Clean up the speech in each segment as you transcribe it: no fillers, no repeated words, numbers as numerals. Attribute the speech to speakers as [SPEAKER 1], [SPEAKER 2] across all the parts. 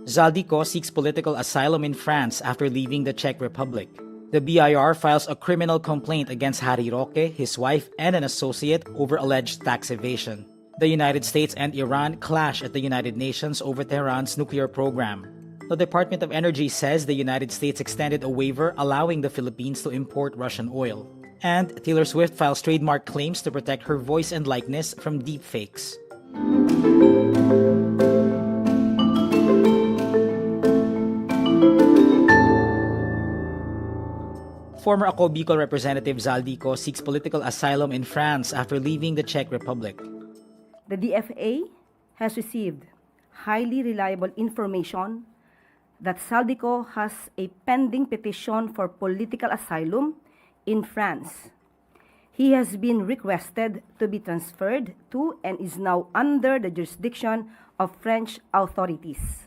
[SPEAKER 1] Zaldy Co seeks political asylum in France after leaving the Czech Republic. The BIR files a criminal complaint against Roque, his wife, and an associate over alleged tax evasion. The United States and Iran clash at the United Nations over Tehran's nuclear program. The Department of Energy says the United States extended a waiver allowing the Philippines to import Russian oil. And Taylor Swift files trademark claims to protect her voice and likeness from deepfakes. Former Ako Bicol Representative Zaldy Co seeks political asylum in France after leaving the Czech Republic.
[SPEAKER 2] The DFA has received highly reliable information that Zaldy Co has a pending petition for political asylum in France. He has been requested to be transferred to and is now under the jurisdiction of French authorities.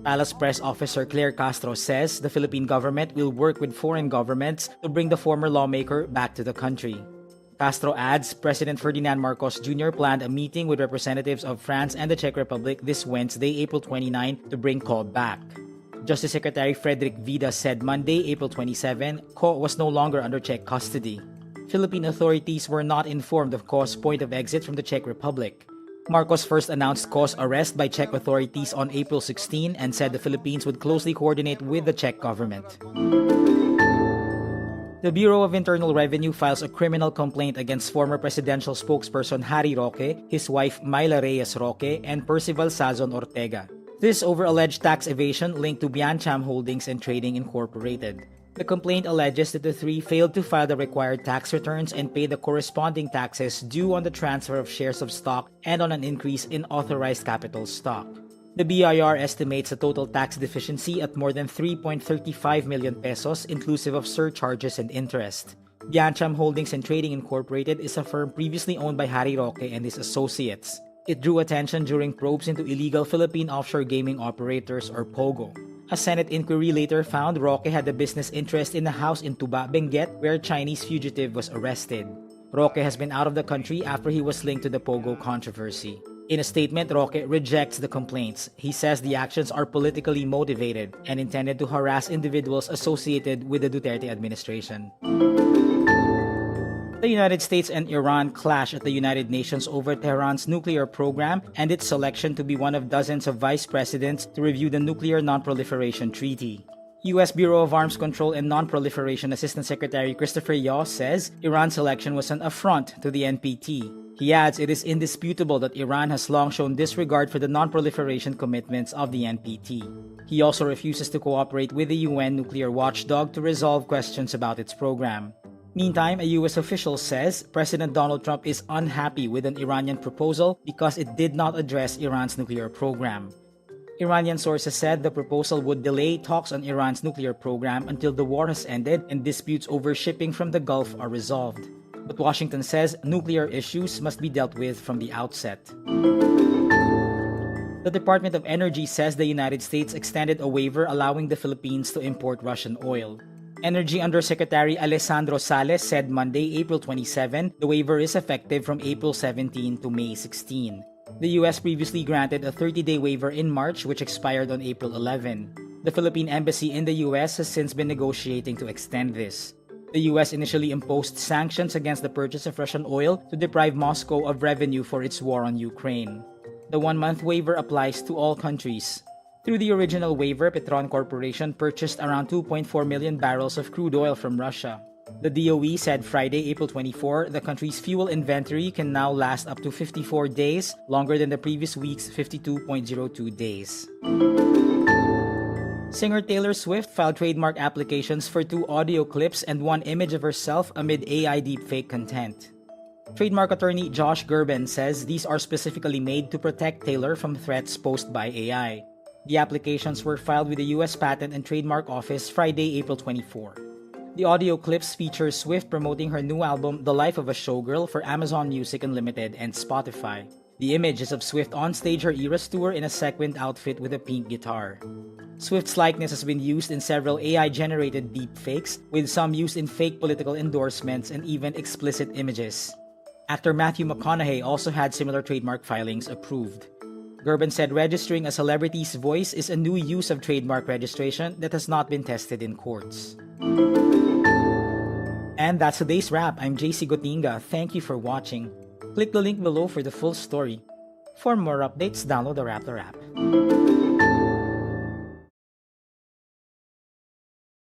[SPEAKER 1] Palace Press Officer Claire Castro says the Philippine government will work with foreign governments to bring the former lawmaker back to the country. Castro adds President Ferdinand Marcos Jr. planned a meeting with representatives of France and the Czech Republic this Wednesday, April 29, to bring Co back. Justice Secretary Frederick Vida said Monday, April 27, Co was no longer under Czech custody. Philippine authorities were not informed of Co's point of exit from the Czech Republic. Marcos first announced Co's arrest by Czech authorities on April 16 and said the Philippines would closely coordinate with the Czech government. The Bureau of Internal Revenue files a criminal complaint against former presidential spokesperson Roque, his wife Myla Reyes Roque, and Percival Sazon Ortega. This over alleged tax evasion linked to Biancham Holdings and Trading Incorporated. The complaint alleges that the three failed to file the required tax returns and pay the corresponding taxes due on the transfer of shares of stock and on an increase in authorized capital stock. The BIR estimates a total tax deficiency at more than 3.35 million pesos inclusive of surcharges and interest. Biancham Holdings and Trading Incorporated is a firm previously owned by Roque and his associates. It drew attention during probes into illegal Philippine offshore gaming operators or POGO. A Senate inquiry later found Roque had a business interest in a house in Tuba, Benguet, where a Chinese fugitive was arrested. Roque has been out of the country after he was linked to the POGO controversy. In a statement, Roque rejects the complaints. He says the actions are politically motivated and intended to harass individuals associated with the Duterte administration. The United States and Iran clash at the United Nations over Tehran's nuclear program and its selection to be one of dozens of vice presidents to review the Nuclear Non-Proliferation Treaty. U.S. Bureau of Arms Control and Non-Proliferation Assistant Secretary Christopher Yaw says Iran's selection was an affront to the NPT. He adds it is indisputable that Iran has long shown disregard for the non-proliferation commitments of the NPT. He also refuses to cooperate with the UN nuclear watchdog to resolve questions about its program. Meantime, a U.S. official says President Donald Trump is unhappy with an Iranian proposal because it did not address Iran's nuclear program. Iranian sources said the proposal would delay talks on Iran's nuclear program until the war has ended and disputes over shipping from the Gulf are resolved. But Washington says nuclear issues must be dealt with from the outset. The Department of Energy says the United States extended a waiver allowing the Philippines to import Russian oil. Energy Undersecretary Alessandro Sales said Monday, April 27, the waiver is effective from April 17 to May 16. The U.S. previously granted a 30-day waiver in March which expired on April 11. The Philippine Embassy in the U.S. has since been negotiating to extend this. The U.S. initially imposed sanctions against the purchase of Russian oil to deprive Moscow of revenue for its war on Ukraine. The one-month waiver applies to all countries. Through the original waiver, Petron Corporation purchased around 2.4 million barrels of crude oil from Russia. The DOE said Friday, April 24, the country's fuel inventory can now last up to 54 days, longer than the previous week's 52.02 days. Singer Taylor Swift filed trademark applications for 2 audio clips and 1 image of herself amid AI deepfake content. Trademark attorney Josh Gerben says these are specifically made to protect Taylor from threats posed by AI. The applications were filed with the U.S. Patent and Trademark Office Friday, April 24. The audio clips feature Swift promoting her new album The Life of a Showgirl for Amazon Music Unlimited and Spotify. The image is of Swift on stage her Eras tour in a sequined outfit with a pink guitar. Swift's likeness has been used in several AI-generated deepfakes, with some used in fake political endorsements and even explicit images. Actor Matthew McConaughey also had similar trademark filings approved. Gerben said registering a celebrity's voice is a new use of trademark registration that has not been tested in courts. And that's today's wrap. I'm JC Gotinga. Thank you for watching. Click the link below for the full story. For more updates, download the wrap.